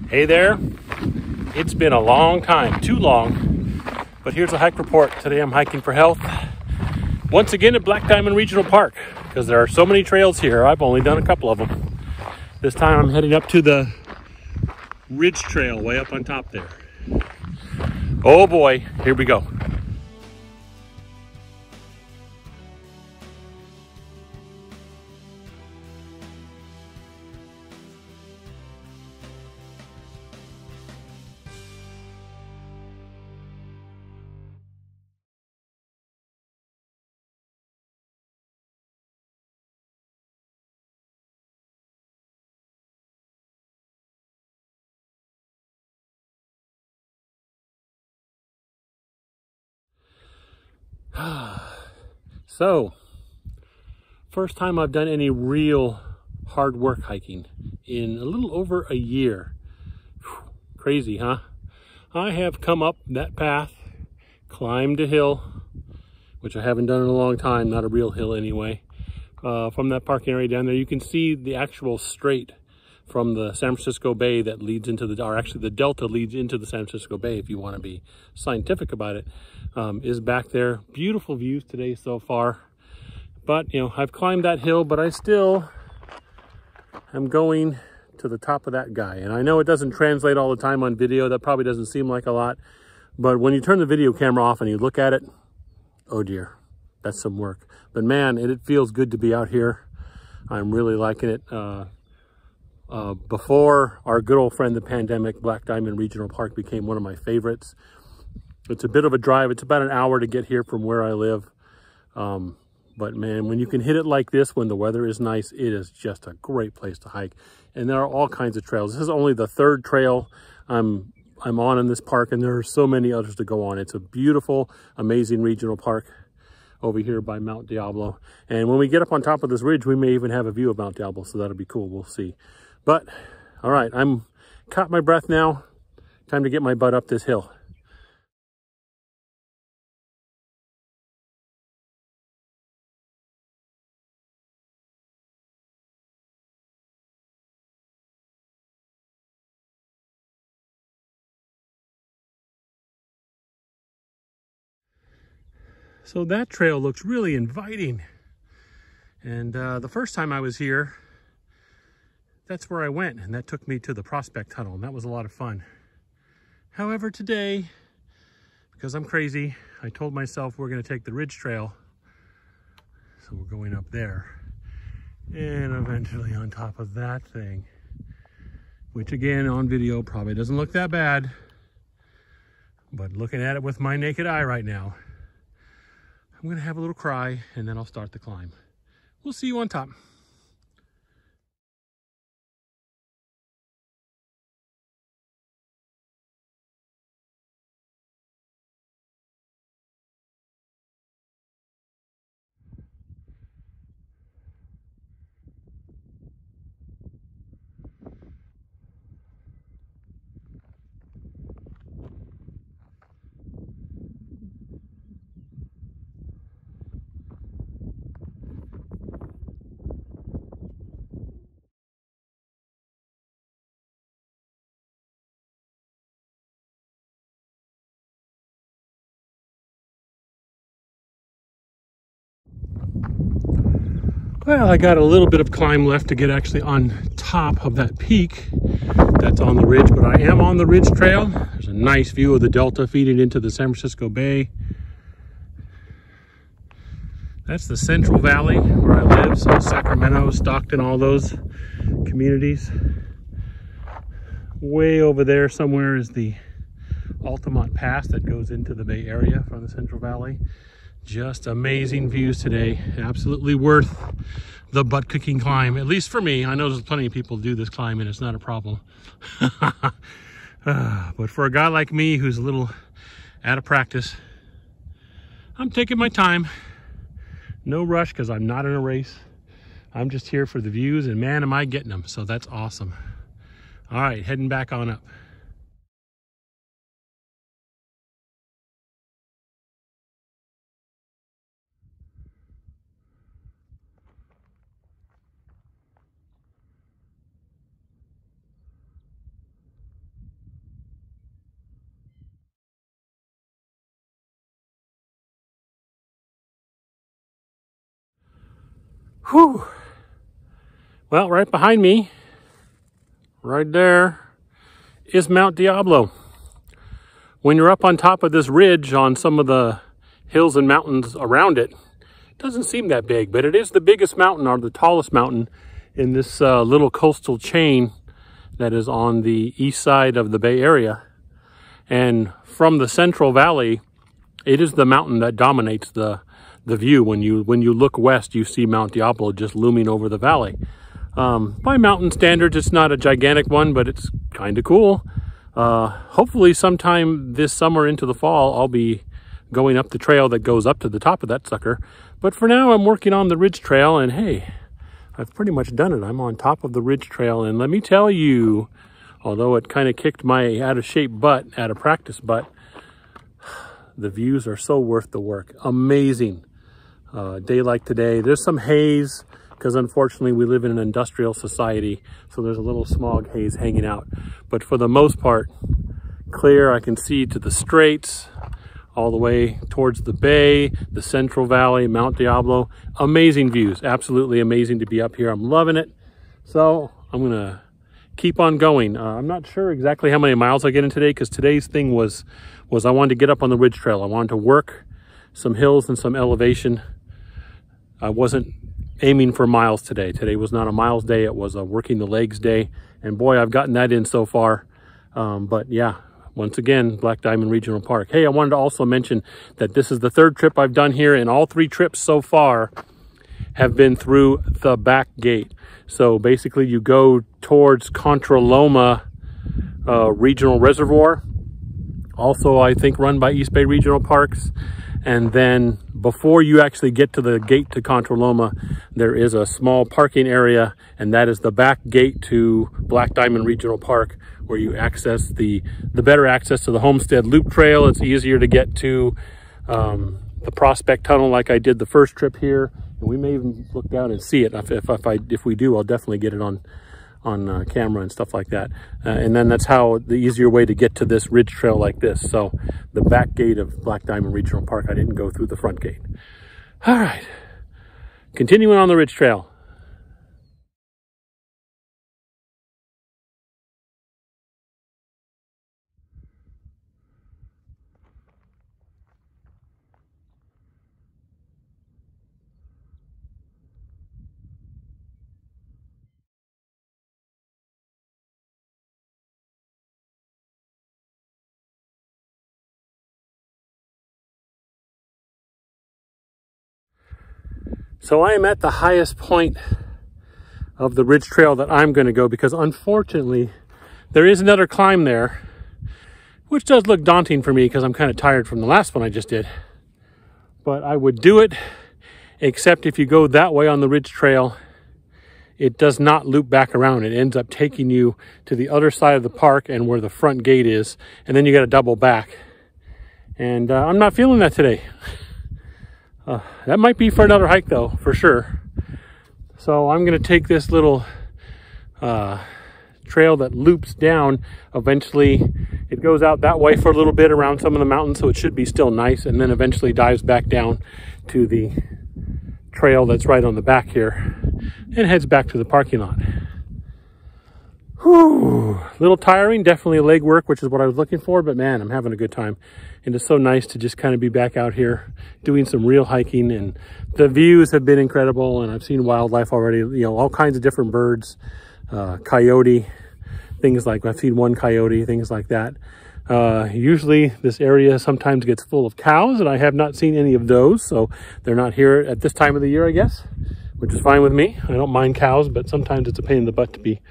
Hey there, it's been a long time, too long, but here's a hike report. Today I'm hiking for health, once again at Black Diamond Regional Park, because there are so many trails here. I've only done a couple of them. This time I'm heading up to the Ridge Trail way up on top there. Oh boy, here we go. So, first time I've done any real hard work hiking in a little over a year. Whew, crazy, huh? I have come up that path, climbed a hill, which I haven't done in a long time, not a real hill anyway. From that parking area down there, you can see the actual strait from the San Francisco Bay that leads into the, or actually the delta leads into the San Francisco Bay, if you want to be scientific about it, is back there. Beautiful views today so far. But, you know, I've climbed that hill, but I still am going to the top of that guy. And I know it doesn't translate all the time on video. That probably doesn't seem like a lot. But when you turn the video camera off and you look at it, oh dear, that's some work. But man, it feels good to be out here. I'm really liking it. Before our good old friend, the pandemic, Black Diamond Regional Park became one of my favorites. It's a bit of a drive. It's about an hour to get here from where I live. But man, when you can hit it like this, when the weather is nice, it is just a great place to hike. And there are all kinds of trails. This is only the third trail I'm on in this park, and there are so many others to go on. It's a beautiful, amazing regional park over here by Mount Diablo. And when we get up on top of this ridge, we may even have a view of Mount Diablo, so that'll be cool. We'll see. But, all right, I'm caught my breath now. Time to get my butt up this hill. So that trail looks really inviting. And the first time I was here, that's where I went, and that took me to the Prospect Tunnel, and that was a lot of fun. However, today, because I'm crazy, I told myself we're gonna take the Ridge Trail. So we're going up there. And eventually on top of that thing, which again, on video, probably doesn't look that bad. But looking at it with my naked eye right now, I'm gonna have a little cry, and then I'll start the climb. We'll see you on top. Well, I got a little bit of climb left to get actually on top of that peak that's on the ridge, but I am on the Ridge Trail. There's a nice view of the delta feeding into the San Francisco Bay. That's the Central Valley where I live, so Sacramento, Stockton, all those communities. Way over there somewhere is the Altamont Pass that goes into the Bay Area from the Central Valley. Just amazing views today. Absolutely worth the butt-kicking climb, at least for me. I know there's plenty of people who do this climb and it's not a problem. But for a guy like me who's a little out of practice, I'm taking my time. No rush, because I'm not in a race. I'm just here for the views, and man, am I getting them. So that's awesome. All right, heading back on up. Whew. Well, right behind me, right there, is Mount Diablo. When you're up on top of this ridge on some of the hills and mountains around it, it doesn't seem that big, but it is the biggest mountain, or the tallest mountain in this little coastal chain that is on the east side of the Bay Area. And from the Central Valley, it is the mountain that dominates the view. When you look west, you see Mount Diablo just looming over the valley. By mountain standards, it's not a gigantic one, but it's kind of cool. Hopefully sometime this summer into the fall, I'll be going up the trail that goes up to the top of that sucker. But for now, I'm working on the ridge trail, and hey, I've pretty much done it. I'm on top of the ridge trail, and let me tell you, although it kind of kicked my out of shape butt, out of practice butt, the views are so worth the work. Amazing. Day like today, there's some haze, because unfortunately we live in an industrial society, so there's a little smog haze hanging out. But for the most part, clear. I can see to the straits, all the way towards the bay, the Central Valley, Mount Diablo. Amazing views, absolutely amazing to be up here. I'm loving it. So I'm gonna keep on going. I'm not sure exactly how many miles I get in today, because today's thing was I wanted to get up on the ridge trail. I wanted to work some hills and some elevation. I wasn't aiming for miles today. Today was not a miles day, it was a working the legs day. And boy, I've gotten that in so far. But yeah, once again, Black Diamond Regional Park. Hey, I wanted to also mention that this is the third trip I've done here, and all 3 trips so far have been through the back gate. So basically you go towards Contra Loma Regional Reservoir, also I think run by East Bay Regional Parks. And then before you actually get to the gate to Contra Loma, there is a small parking area, and that is the back gate to Black Diamond Regional Park, where you access the better access to the Homestead Loop Trail. It's easier to get to the Prospect Tunnel like I did the first trip here. And we may even look down and see it. If we do, I'll definitely get it on camera and stuff like that. And then that's how the easier way to get to this ridge trail like this. So the back gate of Black Diamond Regional Park, I didn't go through the front gate. All right, continuing on the ridge trail. So I am at the highest point of the ridge trail that I'm going to go, because unfortunately there is another climb there, which does look daunting for me because I'm kind of tired from the last one I just did. But I would do it, except if you go that way on the ridge trail, it does not loop back around. It ends up taking you to the other side of the park and where the front gate is, and then you got to double back. And I'm not feeling that today. That might be for another hike though, for sure. So I'm gonna take this little trail that loops down. Eventually it goes out that way for a little bit around some of the mountains, so it should be still nice, and then eventually dives back down to the trail that's right on the back here and heads back to the parking lot. Whew, little tiring, definitely leg work, which is what I was looking for, but man, I'm having a good time. And it's so nice to just kind of be back out here doing some real hiking, and the views have been incredible, and I've seen wildlife already, you know, all kinds of different birds, coyote, things like, I've seen one coyote, things like that. Usually this area sometimes gets full of cows, and I have not seen any of those, so they're not here at this time of the year, I guess, which is fine with me. I don't mind cows, but sometimes it's a pain in the butt to be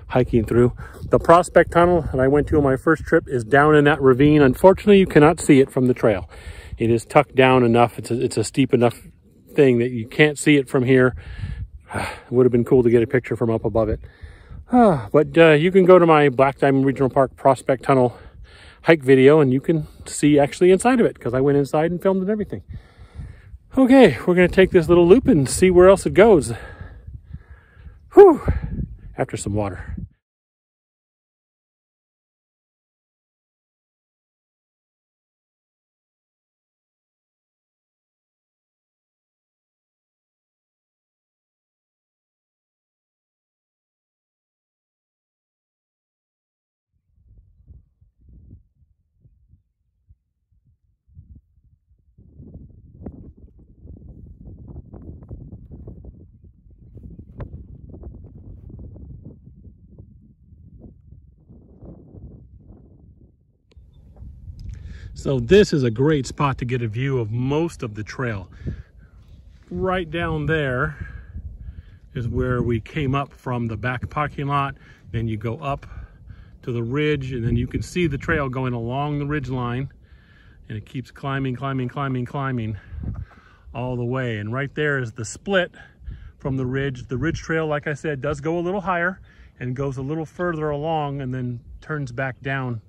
hiking through. The Prospect Tunnel that I went to on my first trip is down in that ravine. Unfortunately, you cannot see it from the trail. It is tucked down enough. It's a steep enough thing that you can't see it from here. It would have been cool to get a picture from up above it. But you can go to my Black Diamond Regional Park Prospect Tunnel hike video, and you can see actually inside of it, because I went inside and filmed and everything. Okay, we're going to take this little loop and see where else it goes. Whew, after some water. So this is a great spot to get a view of most of the trail. Right down there is where we came up from the back parking lot. Then you go up to the ridge, and then you can see the trail going along the ridge line, and it keeps climbing all the way. And right there is the split from the ridge. The ridge trail, like I said, does go a little higher and goes a little further along and then turns back down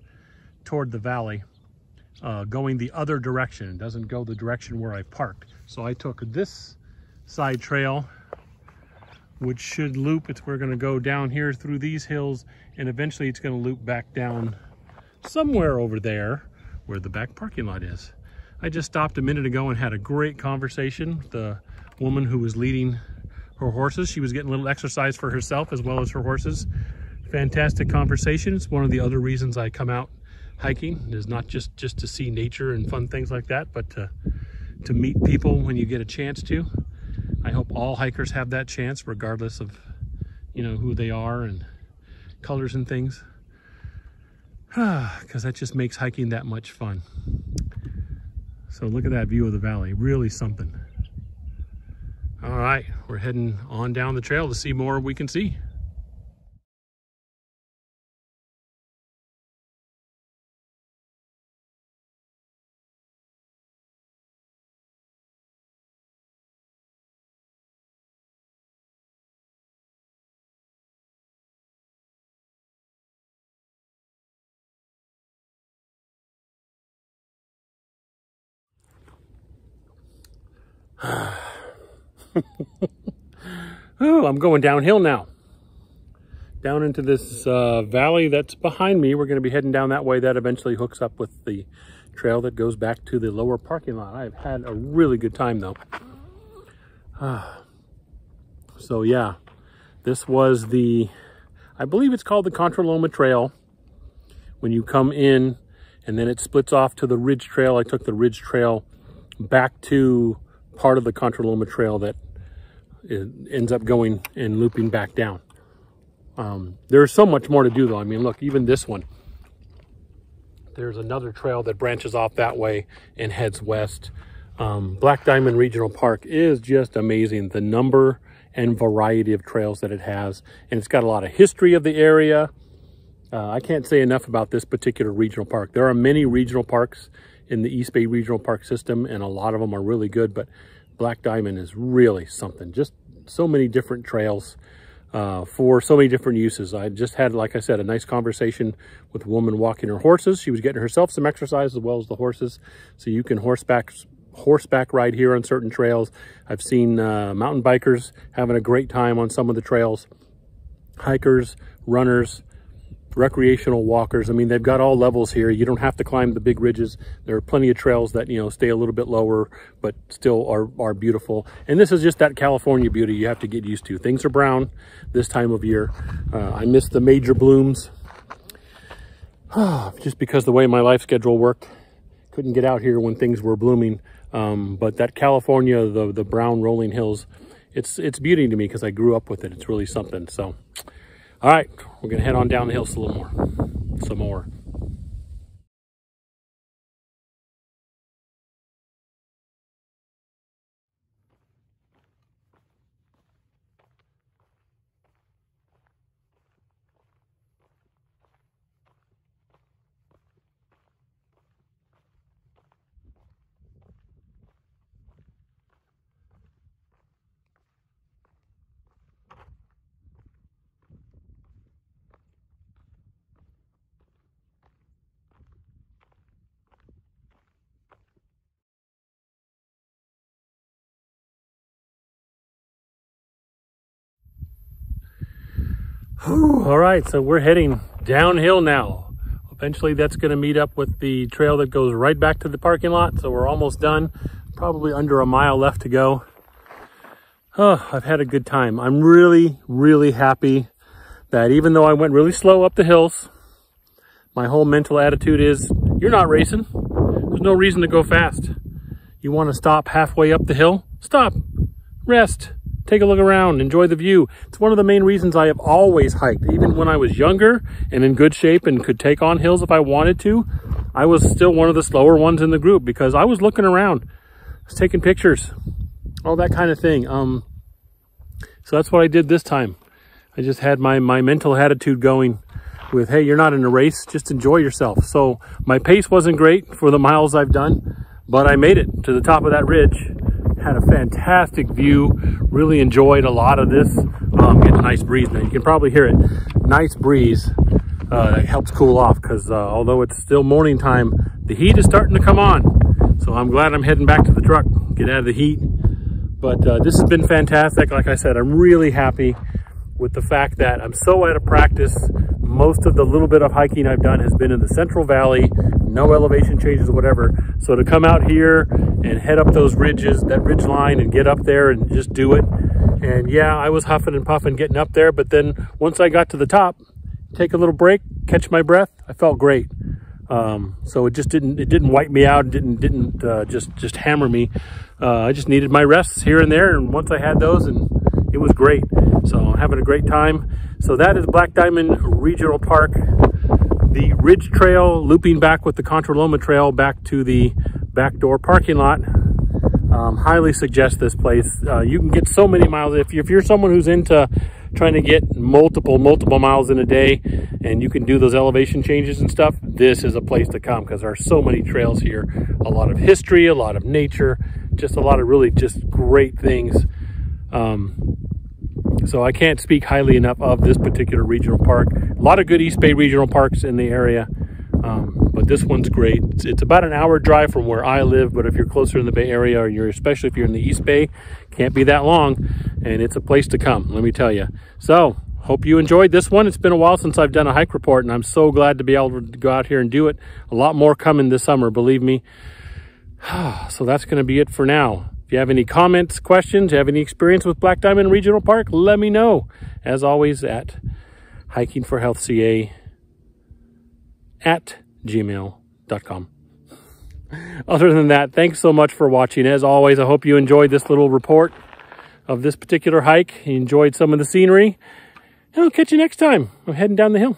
toward the valley, going the other direction. It doesn't go the direction where I parked. So I took this side trail, which should loop. We're gonna go down here through these hills, and eventually it's gonna loop back down somewhere over there where the back parking lot is. I just stopped a minute ago and had a great conversation with the woman who was leading her horses. She was getting a little exercise for herself as well as her horses. Fantastic conversation. It's one of the other reasons I come out hiking, is not just to see nature and fun things like that, but to meet people when you get a chance to. I hope all hikers have that chance, regardless of, you know, who they are and colors and things, because that just makes hiking that much fun. So look at that view of the valley, really something. All right, we're heading on down the trail to see more we can see. Oh, I'm going downhill now. Down into this valley that's behind me. We're going to be heading down that way. That eventually hooks up with the trail that goes back to the lower parking lot. I've had a really good time though. So yeah, this was the, I believe it's called the Contra Loma Trail. When you come in, and then it splits off to the Ridge Trail. I took the Ridge Trail back to part of the Contra Loma Trail that ends up going and looping back down. There's so much more to do though. I mean, look, even this one, there's another trail that branches off that way and heads west. Black Diamond Regional Park is just amazing. The number and variety of trails that it has, and it's got a lot of history of the area. I can't say enough about this particular regional park. There are many regional parks in the East Bay Regional Park system, and a lot of them are really good, but Black Diamond is really something. Just so many different trails for so many different uses. I just had, like I said, a nice conversation with a woman walking her horses. She was getting herself some exercise as well as the horses. So you can horseback ride here on certain trails. I've seen mountain bikers having a great time on some of the trails. Hikers, runners, recreational walkers. I mean, they've got all levels here. You don't have to climb the big ridges. There are plenty of trails that, you know, stay a little bit lower, but still are beautiful. And this is just that California beauty you have to get used to. Things are brown this time of year. I miss the major blooms just because the way my life schedule worked. Couldn't get out here when things were blooming. But that California, the brown rolling hills, it's beauty to me because I grew up with it. It's really something. So all right, we're gonna head on down the hill some more. All right, so we're heading downhill now. Eventually that's going to meet up with the trail that goes right back to the parking lot. So we're almost done, probably under a mile left to go. Oh, I've had a good time. I'm really, really happy that even though I went really slow up the hills, my whole mental attitude is, you're not racing. There's no reason to go fast. You want to stop halfway up the hill? Stop, rest. Take a look around, enjoy the view. It's one of the main reasons I have always hiked. Even when I was younger and in good shape and could take on hills if I wanted to, I was still one of the slower ones in the group because I was looking around, I was taking pictures, all that kind of thing. So that's what I did this time. I just had my mental attitude going with, hey, you're not in a race, just enjoy yourself. So my pace wasn't great for the miles I've done, but I made it to the top of that ridge. Had a fantastic view, really enjoyed a lot of this. Getting a nice breeze now, you can probably hear it. Nice breeze, that helps cool off because although it's still morning time, the heat is starting to come on. So I'm glad I'm heading back to the truck, get out of the heat. But this has been fantastic. Like I said, I'm really happy with the fact that I'm so out of practice. Most of the little bit of hiking I've done has been in the Central Valley, no elevation changes or whatever. So to come out here and head up those ridges, that ridge line, and get up there and just do it. And yeah, I was huffing and puffing getting up there, but then once I got to the top, take a little break, catch my breath, I felt great. So it didn't wipe me out, didn't just hammer me. I just needed my rests here and there, and once I had those, and it was great. So I'm having a great time. So that is Black Diamond Regional Park, the Ridge Trail, looping back with the Contra Loma Trail back to the backdoor parking lot. Highly suggest this place. You can get so many miles. If you're someone who's into trying to get multiple miles in a day, and you can do those elevation changes and stuff, this is a place to come because there are so many trails here. A lot of history, a lot of nature, just a lot of really just great things. So I can't speak highly enough of this particular regional park. A lot of good East Bay regional parks in the area, but this one's great. It's about an hour drive from where I live, but if you're closer in the Bay Area, or especially if you're in the East Bay, can't be that long, and it's a place to come, let me tell you. So hope you enjoyed this one. It's been a while since I've done a hike report, and I'm so glad to be able to go out here and do it. A lot more coming this summer, believe me. So that's going to be it for now. If you have any comments, questions, have any experience with Black Diamond Regional Park, let me know. As always, at hikingforhealthca@gmail.com. Other than that, thanks so much for watching. As always, I hope you enjoyed this little report of this particular hike. You enjoyed some of the scenery. And I'll catch you next time. I'm heading down the hill.